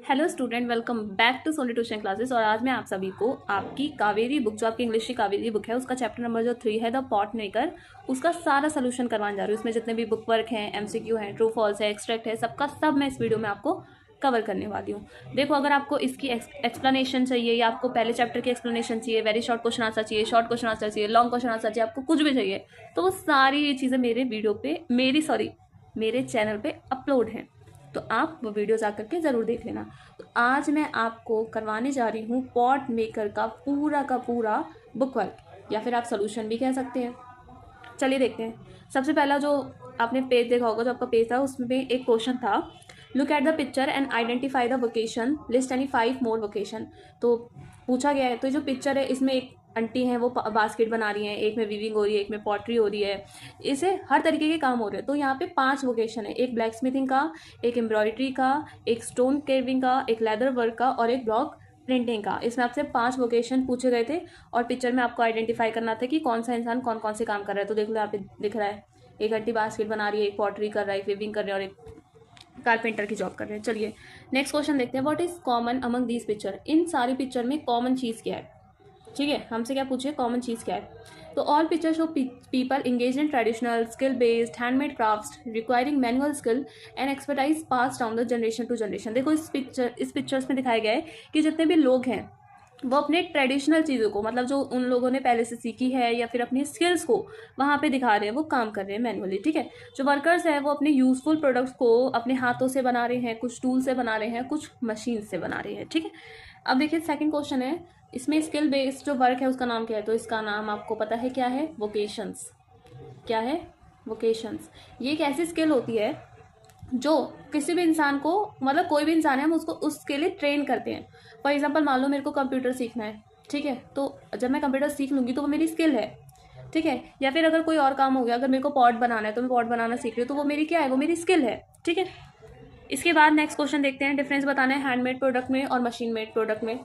Hello student, welcome back to Soni tuition classes. और आज मैं आप सभी को आपकी कावेरी बुक, जो आपकी इंग्लिश की कावेरी बुक है, उसका चैप्टर नंबर जो 3 है, द पॉट मेकर, उसका सारा सोल्यूशन करवाने जा रही हूँ। उसमें जितने भी बुक वर्क हैं, एमसीक्यू हैं, ट्रू फॉल्स है, एक्सट्रैक्ट है, सबका सब मैं इस वीडियो में आपको कवर करने वाली हूँ। देखो, अगर आपको इसकी एक्सप्लेनेशन चाहिए या आपको पहले चैप्टर की एक्सप्लेनेशन चाहिए, वेरी शॉर्ट क्वेश्चन आंसर चाहिए, शॉर्ट क्वेश्चन आंसर चाहिए, लॉन्ग क्वेश्चन आंसर चाहिए, आपको कुछ भी चाहिए, तो वो सारी ये चीज़ें मेरे वीडियो पे मेरे चैनल पे अपलोड हैं। तो आप वो वीडियो जा करके ज़रूर देख लेना। तो आज मैं आपको करवाने जा रही हूँ पॉट मेकर का पूरा बुक वर्क, या फिर आप सोल्यूशन भी कह सकते हैं। चलिए देखते हैं। सबसे पहला जो आपने पेज देखा होगा, जो आपका पेज था, उसमें एक क्वेश्चन था, look at the picture and identify the vocation, list any 5 more vocation. तो पूछा गया है, तो जो पिक्चर है, इसमें एक आंटी हैं, वो बास्केट बना रही हैं, एक में वीविंग हो रही है, एक में पॉटरी हो रही है, इसे हर तरीके के काम हो रहे हैं। तो यहाँ पे 5 वोकेशन है, एक ब्लैक स्मिथिंग का, एक एम्ब्रॉयडरी का, एक स्टोन केविंग का, एक लेदर वर्क का और एक ब्लॉक प्रिंटिंग का। इसमें आपसे 5 वोकेशन पूछे गए थे और पिक्चर में आपको आइडेंटिफाई करना था कि कौन सा इंसान कौन कौन से काम कर रहा है। तो देख लो, यहाँ पे दिख रहा है, एक आंटी बास्केट बना रही है, एक पॉटरी कर रहा है, एक वीविंग कर रहे हैं और एक कारपेंटर की जॉब कर रहे हैं। चलिए नेक्स्ट क्वेश्चन देखते हैं, what is common among these picture. इन सारी पिक्चर में कॉमन चीज़ क्या है? ठीक है, हमसे क्या पूछे, कॉमन चीज़ क्या है? तो all picture show people engage in traditional skill based handmade crafts requiring manual skill and expertise pass down the generation to generation. देखो, इस पिक्चर्स में दिखाया गया है कि जितने भी लोग हैं, वो अपने ट्रेडिशनल चीज़ों को, मतलब जो उन लोगों ने पहले से सीखी है या फिर अपनी स्किल्स को वहाँ पे दिखा रहे हैं, वो काम कर रहे हैं मैनुअली। ठीक है, जो वर्कर्स हैं, वो अपने यूजफुल प्रोडक्ट्स को अपने हाथों से बना रहे हैं, कुछ टूल से बना रहे हैं, कुछ मशीन से बना रहे हैं। ठीक है, अब देखिए सेकंड क्वेश्चन है, इसमें स्किल बेस्ड जो वर्क है उसका नाम क्या है? तो इसका नाम आपको पता है क्या है? वोकेशंस। क्या है? वोकेशंस। ये एक ऐसी स्किल होती है जो किसी भी इंसान को, मतलब कोई भी इंसान है, हम उसको उसके लिए ट्रेन करते हैं। फॉर एग्जाम्पल, मान लो मेरे को कंप्यूटर सीखना है, ठीक है, तो जब मैं कंप्यूटर सीख लूँगी तो वो मेरी स्किल है। ठीक है, या फिर अगर कोई और काम हो गया, अगर मेरे को पॉट बनाना है तो मैं पॉट बनाना सीख रही हूँ, तो वो मेरी क्या है? वो मेरी स्किल है। ठीक है, इसके बाद नेक्स्ट क्वेश्चन देखते हैं, डिफरेंस बताना है हैंडमेड प्रोडक्ट में और मशीन मेड प्रोडक्ट में।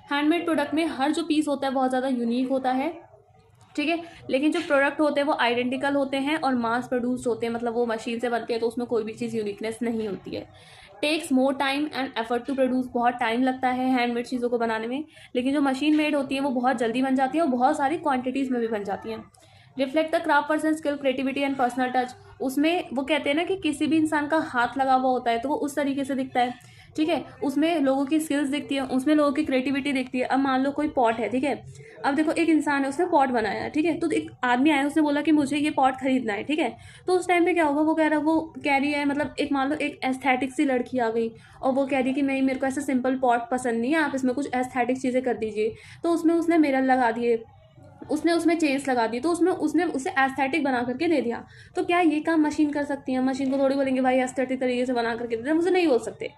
हैंडमेड प्रोडक्ट में हर जो पीस होता है बहुत ज़्यादा यूनिक होता है। ठीक है, लेकिन जो प्रोडक्ट होते हैं वो आइडेंटिकल होते हैं और मास प्रोड्यूस्ड होते हैं, मतलब वो मशीन से बनते हैं, तो उसमें कोई भी चीज़ यूनिकनेस नहीं होती है। Takes more time and effort to produce, बहुत टाइम लगता है हैंडमेड चीज़ों को बनाने में। लेकिन जो मशीन मेड होती है वो बहुत जल्दी बन जाती है और बहुत सारी क्वांटिटीज़ में भी बन जाती हैं। Reflect the craft person skill, creativity and personal touch. उसमें वो कहते हैं ना कि किसी भी इंसान का हाथ लगा हुआ होता है तो वो उस तरीके से दिखता है। ठीक है, उसमें लोगों की स्किल्स दिखती है, उसमें लोगों की क्रिएटिविटी दिखती है। अब मान लो कोई पॉट है, ठीक है, अब देखो एक इंसान है, उसने पॉट बनाया है, ठीक है, तो एक आदमी आया, उसने बोला कि मुझे ये पॉट खरीदना है। ठीक है, तो उस टाइम पे क्या होगा, वो कह रहा, वो कह रही है, मतलब एक मान लो एक एस्थेटिक सी लड़की आ गई और वो कह रही कि नहीं, मेरे को ऐसा सिंपल पॉट पसंद नहीं है, आप इसमें कुछ एस्थेटिक चीज़ें कर दीजिए। तो उसमें उसने मिरर लगा दिए, उसने उसमें चेन्स लगा दी, तो उसमें उसने उसे एस्थेटिक बना करके दे दिया। तो क्या ये काम मशीन कर सकती है? मशीन को थोड़ी बोलेंगे भाई एस्थेटिक तरीके से बना करके दे दे, मुझे नहीं बोल सकते।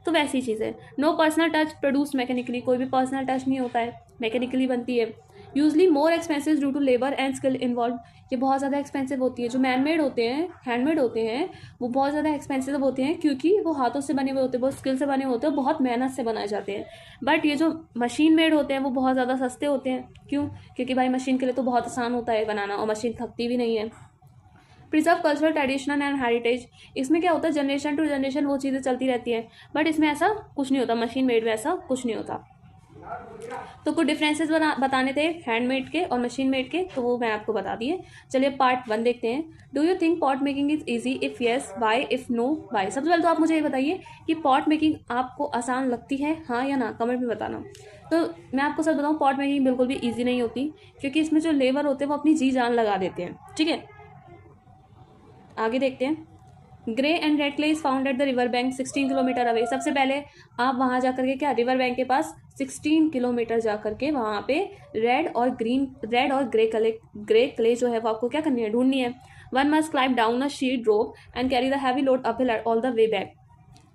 तो वैसी चीज़ है। No personal touch produce mechanically, कोई भी पर्सनल टच नहीं होता है, मैकेनिकली बनती है। Usually more expensive due to labour and skill involve, ये बहुत ज़्यादा एक्सपेंसिव होती है। जो मैनमेड होते हैं, हैंडमेड होते हैं, वो बहुत ज़्यादा एक्सपेंसिव होते हैं, क्योंकि वो हाथों से बने हुए होते हैं, बहुत स्किल से बने होते हैं, बहुत मेहनत से बनाए जाते हैं। बट ये जो मशीन मेड होते हैं वो बहुत ज़्यादा सस्ते होते हैं। क्यों? क्योंकि भाई मशीन के लिए तो बहुत आसान होता है बनाना और मशीन थकती भी नहीं है। Preserve cultural traditional and heritage, इसमें क्या होता है, जनरेशन टू जनरेशन वो चीज़ें चलती रहती है, बट इसमें ऐसा कुछ नहीं होता, मशीन मेड में ऐसा कुछ नहीं होता। तो कुछ डिफरेंसेस बताने थे हैंडमेड के और मशीन मेड के, तो वो मैं आपको बता दिए। चलिए पार्ट 1 देखते हैं। Do you think pot making is easy? If yes why, if no why. सबसे पहले तो आप मुझे ये बताइए कि पॉट मेकिंग आपको आसान लगती है, हाँ या ना, कमेंट में बताना। तो मैं आपको सच बताऊँ, पॉट मेकिंग बिल्कुल भी ईजी नहीं होती, क्योंकि इसमें जो लेबर होते हैं वो अपनी जी जान लगा देते हैं। ठीक है, आगे देखते हैं। Grey and red clay is found at the river bank 16 kilometre away. सबसे पहले आप वहाँ जाकर के क्या, रिवर बैंक के पास 16 किलोमीटर जाकर के वहाँ पे रेड और ग्रे क्ले जो है वो आपको क्या करनी है, ढूंढनी है। One must climb down a sheet rope and carry the heavy load uphill all the way back.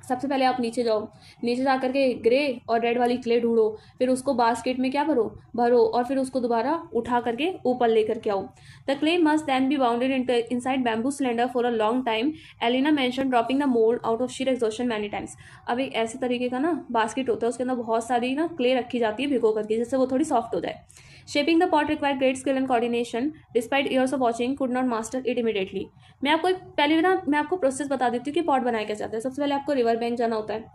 सबसे पहले आप नीचे जाओ, नीचे जा करके ग्रे और रेड वाली क्ले ढूंढो, फिर उसको बास्केट में क्या भरो और फिर उसको दोबारा उठा करके ऊपर लेकर के आओ। The clay must then be bounded inside bamboo cylinder for a long time. Elina mention dropping the mould out of sheer exhaustion many times. अब एक ऐसे तरीके का ना बास्केट होता है, उसके अंदर बहुत सारी ना क्ले रखी जाती है भिगो करके, जिससे वो थोड़ी सॉफ्ट हो जाए। Shaping the pot require great skill and coordination, despite years of watching could not master it immediately. मैं आपको प्रोसेस बता देती हूँ कि पॉट बनाया कैसे जाता है। सबसे पहले आपको रिवर बैंक जाना होता है,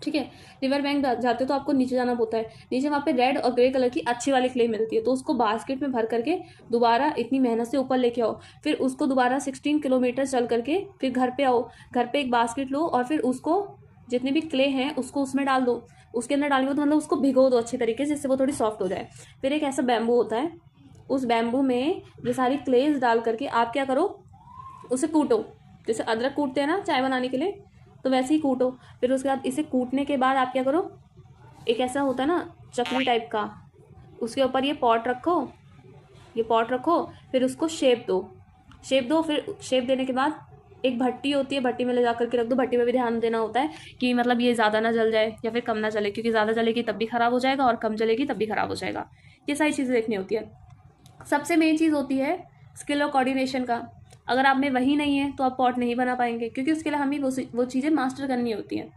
ठीक है। रिवर बैंक जाते हो तो आपको नीचे जाना होता है, नीचे वहाँ पे रेड और ग्रे कलर की अच्छी वाली क्ले मिलती है, तो उसको बास्केट में भर करके दोबारा इतनी मेहनत से ऊपर लेके आओ, फिर उसको दोबारा 16 किलोमीटर चल करके फिर घर पे आओ, घर पे एक बास्केट लो और फिर उसको जितने भी क्ले हैं उसको उसमें डाल दो, उसके अंदर डालने के बाद मतलब उसको भिगो दो अच्छे तरीके से जिससे वो थोड़ी सॉफ्ट हो जाए। फिर एक ऐसा बैम्बू होता है, उस बैम्बू में ये सारी क्लेज डाल करके आप क्या करो, उसे कूटो, जैसे अदरक कूटते हैं ना चाय बनाने के लिए, तो वैसे ही कूटो। फिर उसके बाद इसे कूटने के बाद आप क्या करो, एक ऐसा होता है ना चकली टाइप का, उसके ऊपर ये पॉट रखो, ये पॉट रखो, फिर उसको शेप दो, शेप दो। फिर शेप देने के बाद एक भट्टी होती है, भट्टी में ले जा करके रख दो। भट्टी में भी ध्यान देना होता है कि मतलब ये ज़्यादा ना जल जाए या फिर कम ना जले, क्योंकि ज़्यादा जलेगी तब भी ख़राब हो जाएगा और कम जलेगी तब भी ख़राब हो जाएगा। ये सारी चीज़ें देखनी होती है। सबसे मेन चीज़ होती है स्किल और कोऑर्डिनेशन का। अगर आप में वही नहीं है तो आप पॉट नहीं बना पाएंगे, क्योंकि उसके लिए हमें वो चीज़ें मास्टर करनी होती हैं।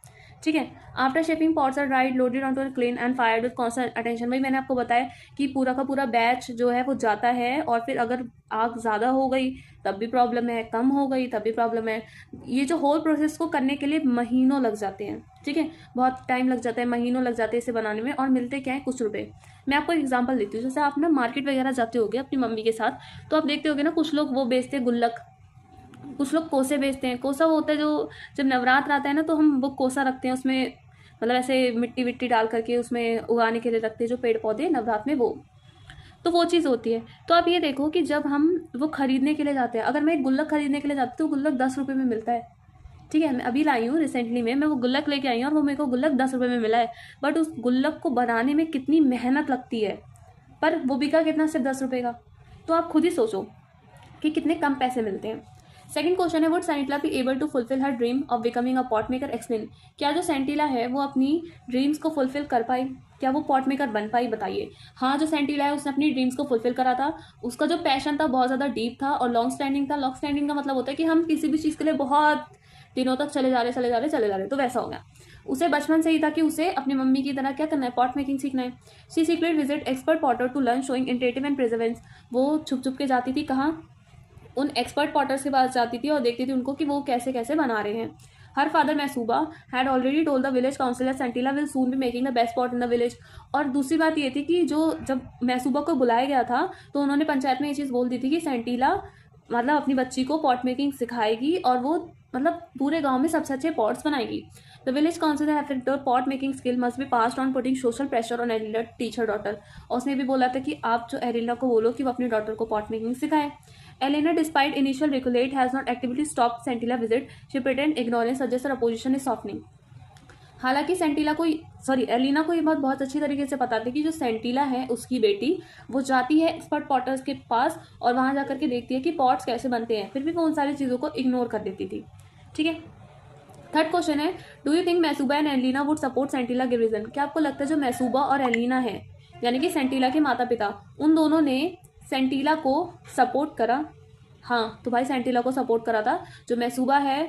ठीक है। After shaping pots are dried, loaded on to clean and fired with constant attention. वही मैंने आपको बताया कि पूरा का पूरा बैच जो है वो जाता है, और फिर अगर आग ज़्यादा हो गई तब भी प्रॉब्लम है, कम हो गई तब भी प्रॉब्लम है। ये जो होल प्रोसेस को करने के लिए महीनों लग जाते हैं। ठीक है, बहुत टाइम लग जाता है, महीनों लग जाते हैं इसे बनाने में, और मिलते क्या है, कुछ रुपए। मैं आपको एग्जांपल देती हूँ। जैसे आप ना मार्केट वगैरह जाते होगे अपनी मम्मी के साथ, तो आप देखते होगे ना कुछ लोग वो बेचते हैं गुल्लक, कुछ लोग कोसे बेचते हैं। कोसा वो होता है जो जब नवरात्र आता है ना तो हम वो कोसा रखते हैं, उसमें मतलब ऐसे मिट्टी विट्टी डाल करके उसमें उगाने के लिए रखते हैं जो पेड़ पौधे नवरात्र में, वो तो वो चीज़ होती है। तो आप ये देखो कि जब हम वो खरीदने के लिए जाते हैं, अगर मैं एक गुल्लक खरीदने के लिए जाती हूँ तो गुल्लक 10 रुपये में मिलता है। ठीक है, मैं अभी लाई हूँ रिसेंटली में, मैं वो गुल्लक लेके आई हूँ और वो मेरे को गुल्लक 10 रुपये में मिला है। बट उस गुल्लक को बनाने में कितनी मेहनत लगती है, पर वो बिका कितना, सिर्फ 10 रुपये का। तो आप खुद ही सोचो कि कितने कम पैसे मिलते हैं। सेकंड क्वेश्चन है, would Sentila be able to fulfil her dream of becoming a pot maker, explain. क्या जो सेंटिला है वो अपनी ड्रीम्स को फुलफिल कर पाई, क्या वो पॉट मेकर बन पाई, बताइए। हाँ, जो सेंटिला है उसने अपनी ड्रीम्स को फुलफिल करा था। उसका जो पैशन था बहुत ज़्यादा डीप था और लॉन्ग स्टैंडिंग था। लॉन्ग स्टैंडिंग का मतलब होता है कि हम किसी भी चीज़ के लिए बहुत दिनों तक चले जा रहे, तो वैसा हो गया। उसे बचपन से ही था कि उसे अपनी मम्मी की तरह क्या करना है, पॉट मेकिंग सीखना है। She secret visit expert potter to learn showing initiative and perseverance. वो छुप छुप के जाती थी, कहाँ, उन एक्सपर्ट पॉटर्स के पास जाती थी और देखती थी उनको कि वो कैसे कैसे बना रहे हैं। Her father Maisuba had already told the village councillor Sentila will soon be making the best pot in the village. और दूसरी बात ये थी कि जो जब मैसूबा को बुलाया गया था तो उन्होंने पंचायत में ये चीज़ बोल दी थी कि सेंटिला मतलब अपनी बच्ची को पॉट मेकिंग सिखाएगी और वो मतलब पूरे गांव में सबसे अच्छे पॉट्स बनाएगी। The village councillor have the pot making skill must be passed on putting social pressure on Erila teach her daughter. और उसने भी बोला था कि आप जो एरिला को बोलो कि वो अपनी डॉटर को पॉट मेकिंग सिखाए। Elena, despite initial reculate, has not actively stopped Scintilla visit. She pretend ignorance suggests her opposition is softening. हालांकि एलिना को ये बात बहुत अच्छी तरीके से पता थी कि जो सेंटिला है उसकी बेटी वो जाती है एक्सपर्ट पॉटर्स के पास और वहां जाकर के देखती है कि पॉट्स कैसे बनते हैं, फिर भी वो उन सारी चीज़ों को इग्नोर कर देती थी। ठीक है। थर्ड क्वेश्चन है, do you think Maisuba and Elina would support Sentila give reason. क्या आपको लगता है जो मैसूबा और एलिना है यानी कि सेंटिला के माता पिता, उन दोनों ने सेंटिला को सपोर्ट करा। हाँ, तो भाई सेंटिला को सपोर्ट करा था। जो मैसूबा है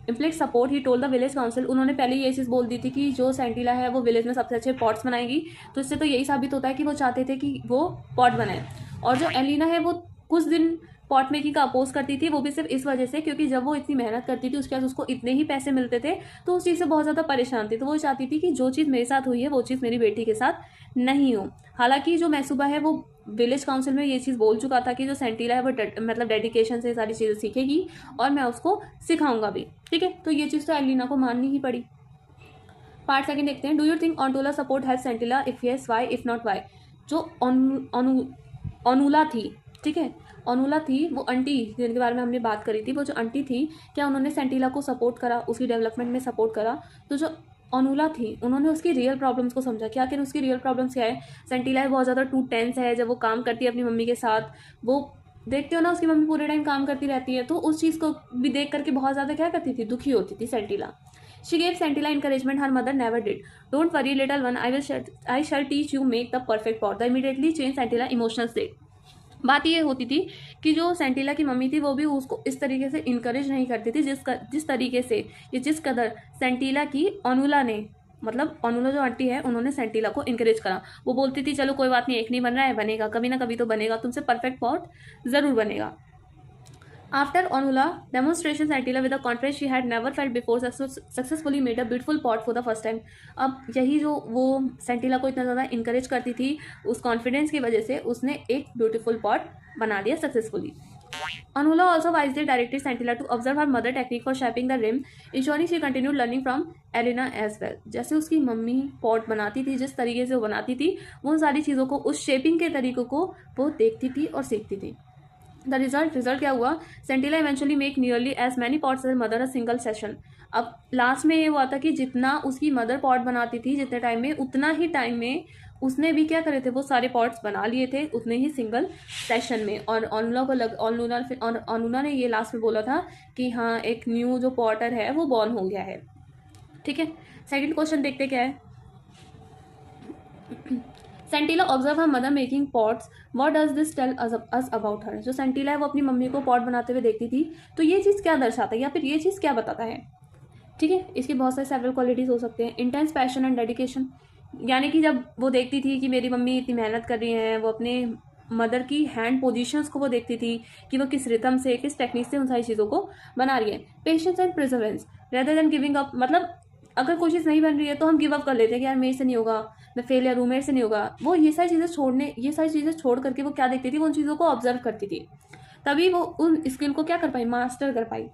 implicit support he told the village council, उन्होंने पहले ये चीज़ बोल दी थी कि जो सेंटिला है वो विलेज में सबसे अच्छे पॉट्स बनाएगी। तो इससे तो यही साबित होता है कि वो चाहते थे कि वो पॉट बनाए। और जो एलिना है वो कुछ दिन पॉट मेकिंग का अपोज करती थी, वो भी सिर्फ इस वजह से क्योंकि जब वो इतनी मेहनत करती थी उसके बाद उसको इतने ही पैसे मिलते थे तो उस चीज़ से बहुत ज़्यादा परेशान थी। तो वो चाहती थी कि जो चीज़ मेरे साथ हुई है वो चीज़ मेरी बेटी के साथ नहीं हो। हालांकि जो मैसूबा है वो विलेज काउंसिल में ये चीज़ बोल चुका था कि जो सेंटिला है वो मतलब डेडिकेशन से सारी चीज़ें सीखेगी और मैं उसको सिखाऊंगा भी। ठीक है, तो ये चीज़ तो एलिना को माननी ही पड़ी। पार्ट सेकंड देखते हैं, do you think Ontola support help Sentila, if yes why, if not why. जो अनुला थी, ठीक है, अनुला थी वो आंटी जिनके बारे में हमने बात करी थी, वो जो आंटी थी क्या उन्होंने सेंटिला को सपोर्ट करा, उसकी डेवलपमेंट में सपोर्ट करा। तो जो अनुला थी उन्होंने उसकी रियल प्रॉब्लम्स को समझा कि आखिर उसकी रियल प्रॉब्लम्स क्या है। सेंटिला बहुत ज़्यादा टू टेंस है, जब वो काम करती है अपनी मम्मी के साथ, वो देखते हो ना उसकी मम्मी पूरे टाइम काम करती रहती है, तो उस चीज़ को भी देख करके बहुत ज़्यादा क्या करती थी, दुखी होती थी सेंटिला। She gave Scintilla encouragement her mother never did. Don't worry little one, I shall teach you make the perfect pot. The immediately changed Scintilla emotional state. बात ये होती थी कि जो सेंटिला की मम्मी थी वो भी उसको इस तरीके से इनकरेज नहीं करती थी जिस तरीके से ये जिस कदर सेंटिला की अनुला ने, मतलब अनुला जो आंटी है उन्होंने सेंटिला को इनकरेज करा। वो बोलती थी चलो कोई बात नहीं, एक नहीं बन रहा है, बनेगा, कभी ना कभी तो बनेगा, तुमसे परफेक्ट पॉट ज़रूर बनेगा। After Onula demonstration Santilla with a confidence she had never felt before successfully made a beautiful pot for the first time. अब यही जो वो सेंटिला को इतना ज़्यादा इंकरेज करती थी, उस कॉन्फिडेंस की वजह से उसने एक ब्यूटीफुल पॉट बना दिया successfully. Anula also wisely directed Santilla to observe her mother technique for shaping the rim, ensuring she continued learning from Elena as well. जैसे उसकी मम्मी पॉट बनाती थी, जिस तरीके से वो बनाती थी, वो उन सारी चीज़ों को, उस शेपिंग के तरीकों को वो देखती थी और सीखती थी. द रिजल्ट क्या हुआ? Sentila eventually make nearly as many pots as mother a single session. अब लास्ट में ये हुआ था कि जितना उसकी मदर पॉट बनाती थी जितने टाइम में, उतना ही टाइम में उसने भी क्या करे थे, वो सारे पॉट्स बना लिए थे उतने ही सिंगल सेशन में. और ऑनुला ने ये लास्ट में बोला था कि हाँ, एक न्यू जो पॉटर है वो बॉर्न हो गया है. ठीक है, सेकंड क्वेश्चन देखते क्या है. Sentila observe her mother making pots, what does this tell us about her. जो सेंटिला है वो अपनी मम्मी को पॉट बनाते हुए देखती थी, तो ये चीज़ क्या दर्शाता है या फिर ये चीज़ क्या बताता है. ठीक है, इसकी बहुत सारे सेवरल क्वालिटीज़ हो सकते हैं. इंटेंस पैशन एंड डेडिकेशन, यानी कि जब वो देखती थी कि मेरी मम्मी इतनी मेहनत कर रही हैं, वो अपने मदर की हैंड पोजीशंस को वो देखती थी कि वो किस रिथम से, किस टेक्निक से उन सारी चीज़ों को बना रही है. Patience and प्रिजर्वेंस rather than giving up, मतलब अगर कोई चीज़ नहीं बन रही है तो हम गिव अप कर लेते हैं कि यार मेरे से नहीं होगा, मैं फेलियर हूँ, मेरे से नहीं होगा. वो ये सारी चीज़ें छोड़ करके वो क्या देखती थी, वो उन चीज़ों को ऑब्जर्व करती थी, तभी वो उन स्किल को क्या कर पाई, मास्टर कर पाई.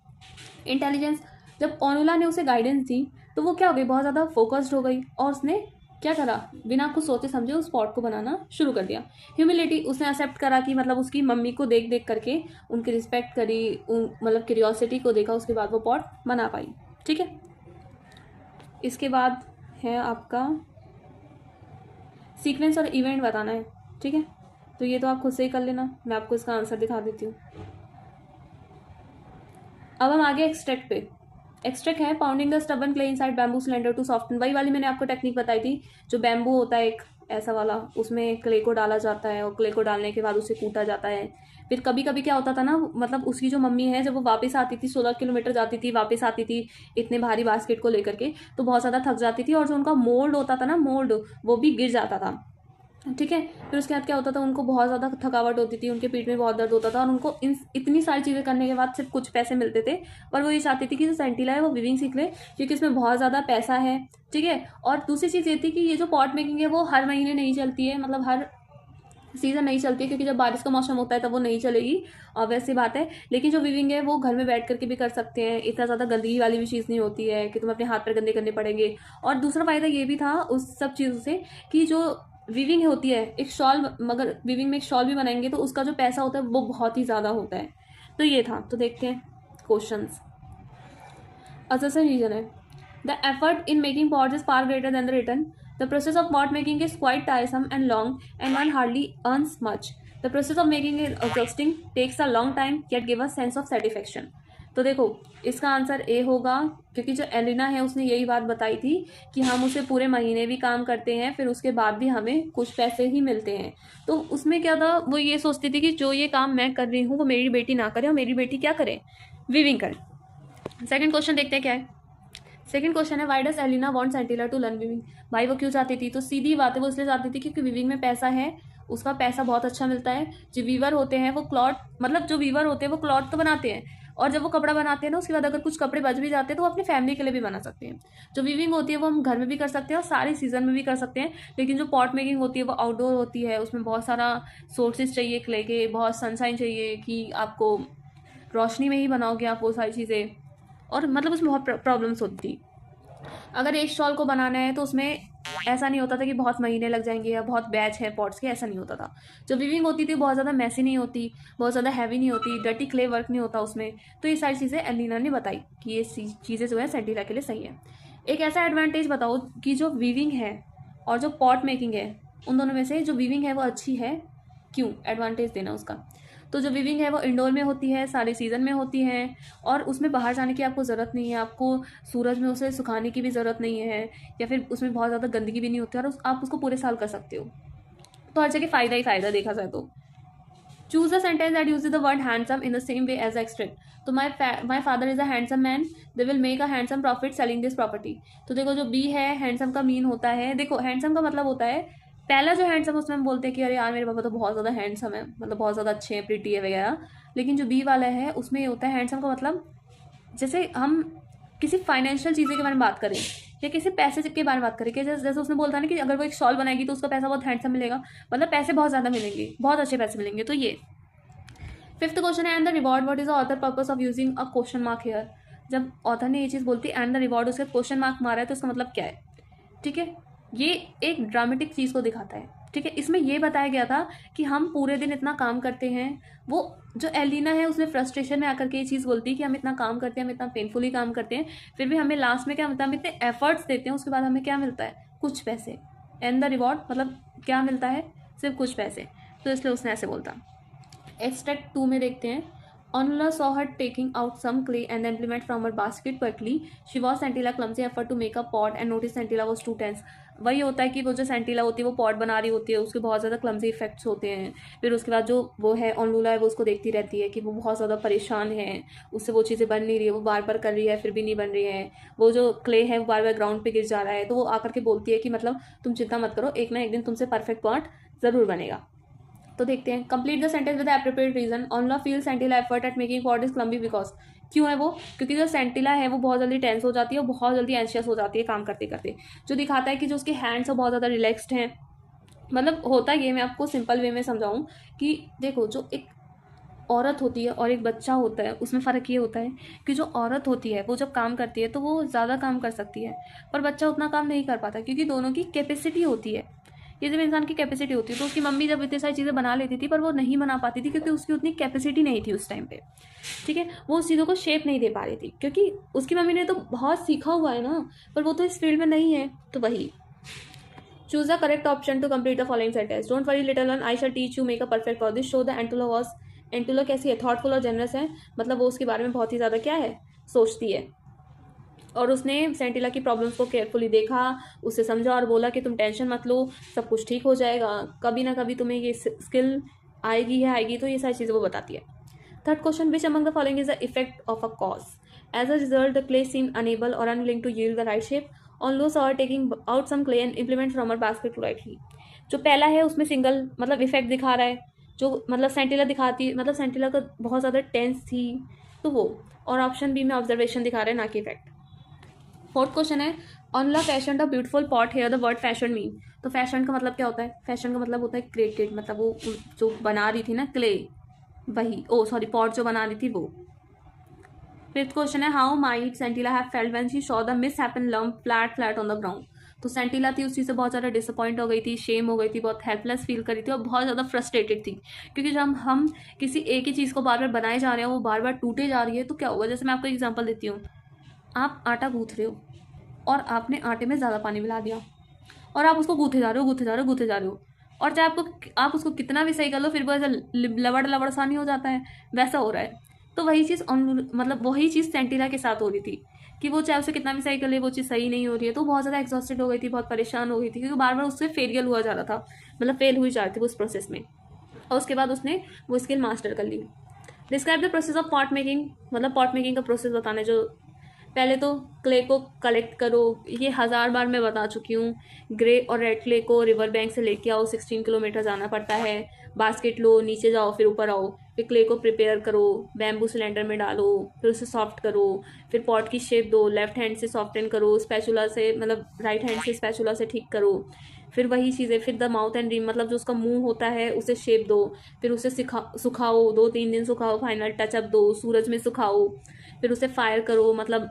इंटेलिजेंस, जब ऑनुला ने उसे गाइडेंस दी तो वो क्या हो गई, बहुत ज़्यादा फोकस्ड हो गई और उसने क्या करा, बिना कुछ सोचे समझे उस पॉट को बनाना शुरू कर दिया. ह्यूमिलिटी, उसने एक्सेप्ट करा कि मतलब उसकी मम्मी को देख देख करके उनकी रिस्पेक्ट करी, मतलब क्यूरियोसिटी को देखा, उसके बाद वो पॉट बना पाई. ठीक है, इसके बाद है आपका सीक्वेंस और इवेंट बताना है. ठीक है, तो ये तो आप खुद से ही कर लेना, मैं आपको इसका आंसर दिखा देती हूँ. अब हम आगे एक्सट्रैक्ट पे. एक्सट्रैक्ट है pounding the stubborn clay inside bamboo cylinder to soften. वही वाली मैंने आपको टेक्निक बताई थी, जो बैम्बू होता है एक ऐसा वाला, उसमें क्ले को डाला जाता है और क्ले को डालने के बाद उसे कूटा जाता है. फिर कभी कभी क्या होता था ना, मतलब उसकी जो मम्मी है जब वो वापस आती थी, 16 किलोमीटर जाती थी, वापस आती थी इतने भारी बास्केट को लेकर के, तो बहुत ज़्यादा थक जाती थी और जो उनका मोल्ड होता था ना, मोल्ड, वो भी गिर जाता था. ठीक है, फिर उसके बाद क्या होता था, उनको बहुत ज़्यादा थकावट होती थी, उनके पीठ में बहुत दर्द होता था और उनको इतनी सारी चीज़ें करने के बाद सिर्फ कुछ पैसे मिलते थे. पर वो ये चाहती थी कि जो सेंटिला है वो विविंग सीख ले, क्योंकि इसमें बहुत ज़्यादा पैसा है. ठीक है, और दूसरी चीज़ ये थी कि ये जो पॉट मेकिंग है वो हर महीने नहीं चलती है, मतलब हर सीज़न नहीं चलती है, क्योंकि जब बारिश का मौसम होता है तब वो नहीं चलेगी, और वैसी बात है. लेकिन जो विविंग है वो घर में बैठ करके भी कर सकते हैं, इतना ज़्यादा गंदगी वाली भी चीज़ नहीं होती है कि तुम अपने हाथ पर गंदे करने पड़ेंगे. और दूसरा फ़ायदा ये भी था उस सब चीज़ों से कि जो विविंग होती है, एक शॉल, मगर विविंग में एक शॉल भी बनाएंगे तो उसका जो पैसा होता है वो बहुत ही ज़्यादा होता है. तो ये था. तो देखते हैं क्वेश्चंस. असर्शन रीजन है, the effort in making pots is far greater than the return. The process of pot making is quite tiresome and long, and one hardly earns much. The process of making it exhausting, takes a long time, yet give a sense of satisfaction. तो देखो, इसका answer A होगा, क्योंकि जो Elina है उसने यही बात बताई थी कि हम उसे पूरे महीने भी काम करते हैं, फिर उसके बाद भी हमें कुछ पैसे ही मिलते हैं. तो उसमें क्या था, वो ये सोचती थी कि जो ये काम मैं कर रही हूँ वो मेरी बेटी ना करे, और मेरी बेटी क्या करे, विविंग करे. सेकंड क्वेश्चन देखते हैं क्या है. सेकंड क्वेश्चन है, why does Elina want Sentila to learn weaving. भाई वो क्यों चाहती थी, तो सीधी बात है, वो इसलिए चाहती थी क्योंकि विविंग में पैसा है, उसका पैसा बहुत अच्छा मिलता है. जो वीवर होते हैं वो क्लॉथ, मतलब जो वीवर होते हैं वो क्लॉथ तो बनाते हैं, और जब वो कपड़ा बनाते हैं ना, उसके बाद अगर कुछ कपड़े बच भी जाते हैं तो वो अपनी फैमिली के लिए भी बना सकते हैं. जो वीविंग होती है वो हम घर में भी कर सकते हैं और सारे सीजन में भी कर सकते हैं. लेकिन जो पॉट मेकिंग होती है वो आउटडोर होती है, उसमें बहुत सारा सोर्सेज चाहिए क्ले के, बहुत सनशाइन चाहिए कि आपको रोशनी में ही बनाओगे आप वो सारी चीज़ें, और मतलब उसमें बहुत प्रॉब्लम्स होती थी. अगर एक स्टॉल को बनाना है तो उसमें ऐसा नहीं होता था कि बहुत महीने लग जाएंगे या बहुत बैच है पॉट्स के, ऐसा नहीं होता था. जो वीविंग होती थी बहुत ज़्यादा मैसी नहीं होती, बहुत ज़्यादा हैवी नहीं होती, डर्टी क्ले वर्क नहीं होता उसमें. तो ये सारी चीज़ें एलिना ने बताई कि ये चीज़ें जो है सेंटिला के लिए सही है. एक ऐसा एडवांटेज बताओ कि जो वीविंग है और जो पॉट मेकिंग है, उन दोनों में से जो वीविंग है वो अच्छी है, क्यों, एडवांटेज देना उसका. तो जो विविंग है वो इंडोर में होती है, सारे सीज़न में होती है, और उसमें बाहर जाने की आपको ज़रूरत नहीं है, आपको सूरज में उसे सुखाने की भी ज़रूरत नहीं है, या फिर उसमें बहुत ज़्यादा गंदगी भी नहीं होती है, और आप उसको पूरे साल कर सकते हो. तो हर जगह फ़ायदा ही फ़ायदा देखा जाए तो. Choose the sentence that use the word handsome in the same way as extract. तो my father is a handsome man, they will make a handsome profit selling this property. तो देखो, जो बी है हैंडसम का mean होता है, देखो handsome का मतलब होता है पहला जो हैंडसम उसमें हम बोलते हैं कि अरे यार मेरे पापा तो बहुत ज़्यादा हैंडसम है, मतलब बहुत ज़्यादा अच्छे हैं, प्रिटी है वगैरह। लेकिन जो बी वाला है उसमें ये होता है हैंडसम का मतलब जैसे हम किसी फाइनेंशियल चीज़ें के बारे में बात करें या किसी पैसे के बारे में बात करें कि जैसे जैसे उसने बोलता है ना कि अगर वो एक शॉल बनाएगी तो उसका पैसा बहुत हैंडसम मिलेगा, मतलब पैसे बहुत ज़्यादा मिलेंगे, बहुत अच्छे पैसे मिलेंगे। तो ये फिफ्थ क्वेश्चन है and the reward what is the author purpose of using a question mark here. जब ऑथर ने ये चीज़ बोलती है एंड द रिवॉर्ड, उसके क्वेश्चन मार्क मारा है तो उसका मतलब क्या है? ठीक है, ये एक ड्रामेटिक चीज़ को दिखाता है। ठीक है, इसमें ये बताया गया था कि हम पूरे दिन इतना काम करते हैं, वो जो एलिना है उसमें फ्रस्ट्रेशन में आकर के ये चीज़ बोलती है कि हम इतना काम करते हैं, हम इतना पेनफुली काम करते हैं, फिर भी हमें लास्ट में क्या मिलता है, हम इतने एफर्ट्स देते हैं, उसके बाद हमें क्या मिलता है? कुछ पैसे। एंड द रिवॉर्ड मतलब क्या मिलता है? सिर्फ कुछ पैसे। तो इसलिए उसने ऐसे बोलता। एक्सट्रैक्ट 2 में देखते हैं Onula saw her taking out some clay and the implement from her basket quickly. She was Scintilla clumsy effort to make a pot and noticed Scintilla was too tense. वही होता है कि वो जो सेंटिला होती है वो पॉट बना रही होती है, उसके बहुत ज़्यादा क्लमसी इफेक्ट्स होते हैं। फिर उसके बाद जो वो है ऑनलूला है वो उसको देखती रहती है कि वो बहुत ज़्यादा परेशान है, उससे वो चीज़ें बन नहीं रही है, वो बार बार कर रही है फिर भी नहीं बन रही है। वो जो क्ले है वो बार बार ग्राउंड पे गिर जा रहा है, तो वो आकर के बोलती है कि मतलब तुम चिंता मत करो, एक ना एक दिन तुमसे परफेक्ट पॉट ज़रूर बनेगा। तो देखते हैं complete the sentence with appropriate reason. Onla feel Sentila effort at making pot is clumsy because. क्यों है वो? क्योंकि जो सेंटिला है वो बहुत जल्दी टेंस हो जाती है, बहुत जल्दी एंशियस हो जाती है काम करते करते, जो दिखाता है कि जो उसके हैंड्स है बहुत ज़्यादा रिलैक्सड हैं। मतलब होता ये, मैं आपको सिंपल वे में समझाऊँ कि देखो जो एक औरत होती है और एक बच्चा होता है उसमें फ़र्क ये होता है कि जो औरत होती है वो जब काम करती है तो वो ज़्यादा काम कर सकती है, पर बच्चा उतना काम नहीं कर पाता क्योंकि दोनों की कैपेसिटी होती है। ये जब इंसान की कैपेसिटी होती है तो उसकी मम्मी जब इतनी सारी चीज़ें बना लेती थी पर वो नहीं बना पाती थी क्योंकि उसकी उतनी कैपेसिटी नहीं थी उस टाइम पे। ठीक है, वो उस चीज़ों को शेप नहीं दे पा रही थी क्योंकि उसकी मम्मी ने तो बहुत सीखा हुआ है ना, पर वो तो इस फील्ड में नहीं है। तो वही choose the correct option to complete the following sentence. Don't worry little one, I shall teach you make a perfect for this. Show the Entula was, Entula कैसी है? थॉटफुल और जनरस है, मतलब वो उसके बारे में बहुत ही ज़्यादा क्या है, सोचती है। और उसने सेंटिला की प्रॉब्लम्स को केयरफुली देखा, उससे समझा और बोला कि तुम टेंशन मत लो, सब कुछ ठीक हो जाएगा, कभी ना कभी तुम्हें ये स्किल आएगी। तो ये सारी चीज़ें वो बताती है। Third question, which among the following is the effect of a cause? As a result the clay seem unable और unwilling to yield the right shape. Onla saw taking out some clay and implement from her basket rightly. जो पहला है उसमें single मतलब effect दिखा रहा है, जो मतलब सेंटिला दिखाती, मतलब सेंटिला का बहुत ज़्यादा टेंस थी तो वो, और ऑप्शन बी में ऑब्जर्वेशन दिखा रहे हैं ना कि इफेक्ट। फोर्थ क्वेश्चन है on the fashion the beautiful pot here the word fashion mean. तो फैशन का मतलब क्या होता है? फैशन का मतलब होता है क्रिएटेड, मतलब वो जो बना रही थी ना क्ले, वही पॉट जो बना रही थी वो। फिफ्थ क्वेश्चन है how might Sentila have felt when she saw the misshapen lump flat on the ground. तो सेंटिला थी उस चीज़ से बहुत ज़्यादा डिसअपॉइंट हो गई थी, शेम हो गई थी, बहुत हेल्पलेस फील करी थी और बहुत ज़्यादा फ्रस्ट्रेटेड थी क्योंकि जब हम किसी एक ही चीज़ को बार बार बनाए जा रहे हैं वो बार बार टूटे जा रही है तो क्या होगा? जैसे मैं आपको एग्जाम्पल देती हूँ, आप आटा गूँथ रहे हो और आपने आटे में ज़्यादा पानी मिला दिया और आप उसको गूँथे जा रहे हो और चाहे आप उसको कितना भी सही कर लो फिर वो ऐसा लवड़ सा नहीं हो जाता है, वैसा हो रहा है। तो वही चीज़ मतलब वही चीज़ सेंटिला के साथ हो रही थी कि वो चाहे उसे कितना भी सही कर ले वो चीज़ सही नहीं हो रही है, तो बहुत ज़्यादा एग्जॉस्टेड हो गई थी, बहुत परेशान हो गई थी क्योंकि बार बार उससे फेलियर हुआ जा रहा था, मतलब फेल हुई जा रही थी वो उस प्रोसेस में। और उसके बाद उसने वो स्किल मास्टर कर ली। Describe the process of pot making, मतलब पॉट मेकिंग का प्रोसेस बताना। जो पहले तो क्ले को कलेक्ट करो, ये 1000 बार मैं बता चुकी हूँ। ग्रे और रेड क्ले को रिवर बैंक से लेके आओ, 16 किलोमीटर जाना पड़ता है। बास्केट लो, नीचे जाओ फिर ऊपर आओ, फिर क्ले को प्रिपेयर करो, बैम्बू सिलेंडर में डालो, फिर उसे सॉफ्ट करो, फिर पॉट की शेप दो, लेफ्ट हैंड से सॉफ्टन करो, स्पैचुला से मतलब राइट हैंड से स्पैचुला से ठीक करो। फिर वही चीज़ें, फिर द माउथ एंड रिम मतलब जो उसका मुंह होता है उसे शेप दो, फिर उसे सुखाओ, 2-3 दिन सुखाओ, फाइनल टचअप दो, सूरज में सुखाओ, फिर उसे फायर करो। मतलब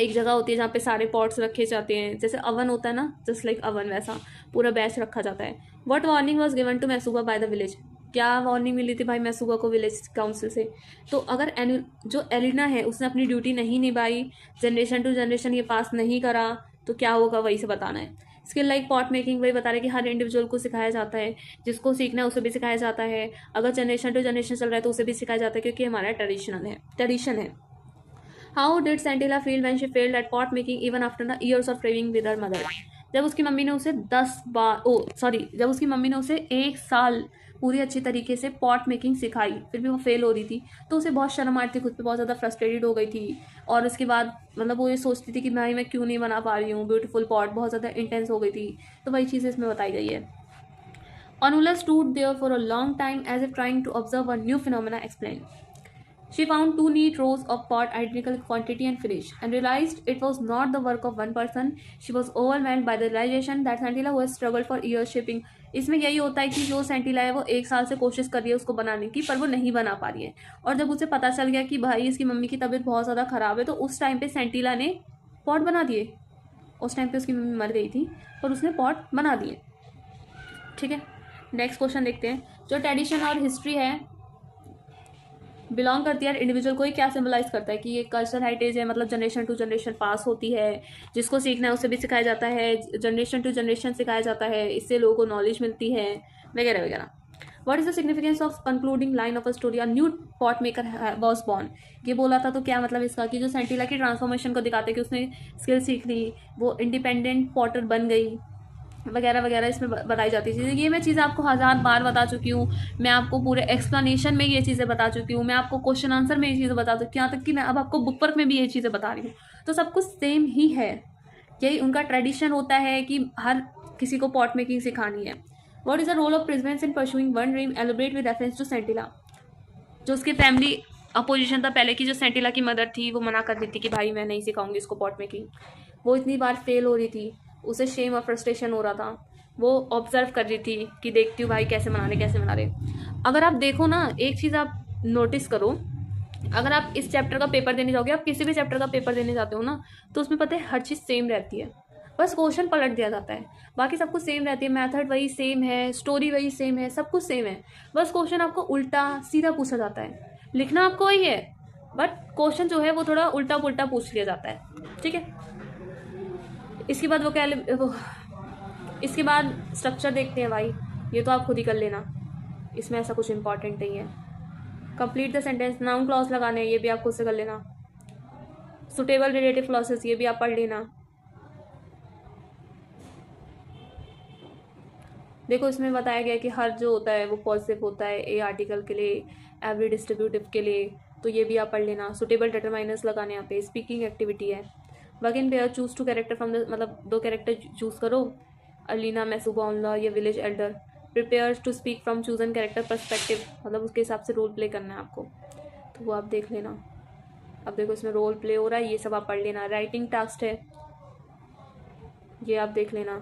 एक जगह होती है जहाँ पे सारे पॉट्स रखे जाते हैं, जैसे अवन होता है ना, जस्ट लाइक अवन वैसा पूरा बैच रखा जाता है। What warning was given to Maisuba by the village? क्या वार्निंग मिली थी भाई मैसूबा को विलेज काउंसिल से? तो अगर जो एलिना है उसने अपनी ड्यूटी नहीं निभाई, जनरेशन टू जनरेशन ये पास नहीं करा, तो क्या होगा वही से बताना है। स्किल लाइक पॉट मेकिंग वही बता रहे कि हर इंडिविजुअल को सिखाया जाता है, जिसको सीखना है उसे भी सिखाया जाता है, अगर जनरेशन टू जनरेशन चल रहा है तो उसे भी सिखाया जाता है क्योंकि हमारा ट्रेडिशन है। How did Sentila feel when she failed at pot making even after the years of training with her mother? जब उसकी मम्मी ने उसे 1 साल पूरी अच्छी तरीके से पॉट मेकिंग सिखाई फिर भी वो फेल हो रही थी, तो उसे बहुत शर्म आ रही थी, खुद पे बहुत ज़्यादा फ्रस्ट्रेटेड हो गई थी। और उसके बाद मतलब वो ये सोचती थी कि भाई मैं क्यों नहीं बना पा रही हूँ, ब्यूटीफुल पॉट बहुत ज़्यादा इंटेंस हो गई थी। तो वही चीज़ इसमें बताई गई है। Onula stood there for a long time as if trying to observe a new phenomena explained. She found two neat rows of pot identical quantity and finish, and realized it was not the work of one person. She was overwhelmed by the realization that Scintilla, who has struggled for years shaping. इसमें यही होता है कि जो सेंटिला है वो 1 साल से कोशिश कर रही है उसको बनाने की, पर वो नहीं बना पा रही है। और जब उसे पता चल गया कि भाई इसकी मम्मी की तबीयत बहुत ज़्यादा ख़राब है, तो उस टाइम पे सेंटिला ने पॉट बना दिए। उस टाइम पे उसकी मम्मी मर गई थी, पर उसने पॉट बना दिए। ठीक है, नेक्स्ट क्वेश्चन देखते हैं। जो ट्रेडिशन और हिस्ट्री है बिलोंग करती है इंडिविजुअल को ही क्या सिंबलाइज करता है कि ये कल्चरल हेरिटेज है, मतलब जनरेशन टू जनरेशन पास होती है। जिसको सीखना है उसे भी सिखाया जाता है, जनरेशन टू जनरेशन सिखाया जाता है, इससे लोगों को नॉलेज मिलती है, वगैरह वगैरह। What is the significance of concluding line of a story? A new pot maker was born. ये बोला था, तो क्या मतलब इसका कि जो सेंटिला की ट्रांसफॉर्मेशन को दिखाते हैं कि उसने स्किल सीख ली, वो इंडिपेंडेंट पॉटर बन गई, वगैरह वगैरह इसमें बताई जाती है चीज़ें। ये मैं चीज़ें आपको 1000 बार बता चुकी हूँ, मैं आपको पूरे एक्सप्लेनेशन में ये चीज़ें बता चुकी हूँ, मैं आपको क्वेश्चन आंसर में ये चीज़ें बता चुकी हूँ, यहाँ तक कि मैं अब आपको बुक वर्क में भी ये चीज़ें बता रही हूँ। तो सब कुछ सेम ही है, यही उनका ट्रेडिशन होता है कि हर किसी को पॉट मेकिंग सिखानी है। What is the role of perseverance in pursuing one dream? Elaborate with reference to Sentila. जो उसकी फैमिली अपोजिशन था पहले की, जो सेंटिला की मदर थी, वो मना कर दी थी कि भाई मैं नहीं सिखाऊंगी इसको पॉट मेकिंग। वो इतनी बार फेल हो रही थी, उसे शेम और फ्रस्ट्रेशन हो रहा था, वो ऑब्जर्व कर रही थी कि देखती हूँ भाई कैसे बना रहे। अगर आप देखो ना, एक चीज़ आप नोटिस करो, अगर आप इस चैप्टर का पेपर देने जाओगे, आप किसी भी चैप्टर का पेपर देने जाते हो ना, तो उसमें पता है हर चीज़ सेम रहती है, बस क्वेश्चन पलट दिया जाता है, बाकी सब कुछ सेम रहती है, मेथड वही सेम है, स्टोरी वही सेम है, सब कुछ सेम है, बस क्वेश्चन आपको उल्टा सीधा पूछा जाता है। लिखना आपको वही है, बट क्वेश्चन जो है वो थोड़ा उल्टा पुल्टा पूछ लिया जाता है। ठीक है, इसके बाद इसके बाद स्ट्रक्चर देखते हैं भाई, ये तो आप खुद ही कर लेना, इसमें ऐसा कुछ इंपॉर्टेंट नहीं है। Complete the sentence, noun clause लगाने हैं, ये भी आप खुद से कर लेना। सुटेबल रिलेटिव क्लॉसेस, ये भी आप पढ़ लेना। देखो इसमें बताया गया कि हर जो होता है वो पॉजिटिव होता है, ए आर्टिकल के लिए, एवरी डिस्ट्रीब्यूटिव के लिए, तो ये भी आप पढ़ लेना। सुटेबल डिटरमाइनर्स लगाने यहाँ पे। स्पीकिंग एक्टिविटी है, work in pair, choose two character from the, मतलब 2 कैरेक्टर चूज करो, अलीना, मैसूबा, ऑनला, ये village elder. Prepare to speak from chosen character perspective, मतलब उसके हिसाब से रोल प्ले करना है आपको, तो वो आप देख लेना। अब देखो इसमें रोल प्ले हो रहा है, ये सब आप पढ़ लेना। राइटिंग टास्क है, ये आप देख लेना।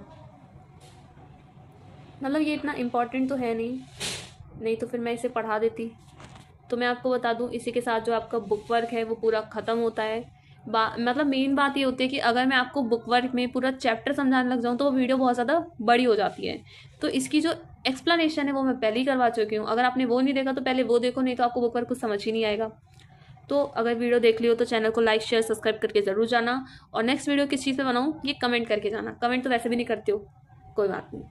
मतलब ये इतना इम्पॉर्टेंट तो है नहीं तो फिर मैं इसे पढ़ा देती। तो मैं आपको बता दूं, इसी के साथ जो आपका बुक वर्क है वो पूरा ख़त्म होता है। मतलब मेन बात ये होती है कि अगर मैं आपको बुक वर्क में पूरा चैप्टर समझाने लग जाऊँ तो वो वीडियो बहुत ज़्यादा बड़ी हो जाती है। तो इसकी जो एक्सप्लेनेशन है वो मैं पहले ही करवा चुकी हूँ। अगर आपने वो नहीं देखा तो पहले वो देखो, नहीं तो आपको बुक वर्क कुछ समझ ही नहीं आएगा। तो अगर वीडियो देख ली हो तो चैनल को लाइक शेयर सब्सक्राइब करके ज़रूर जाना। और नेक्स्ट वीडियो किस चीज़ पे बनाऊँ ये कमेंट करके जाना। कमेंट तो वैसे भी नहीं करते हो, कोई बात नहीं।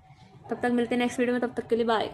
तब तक मिलते हैं नेक्स्ट वीडियो में, तब तक के लिए बाय।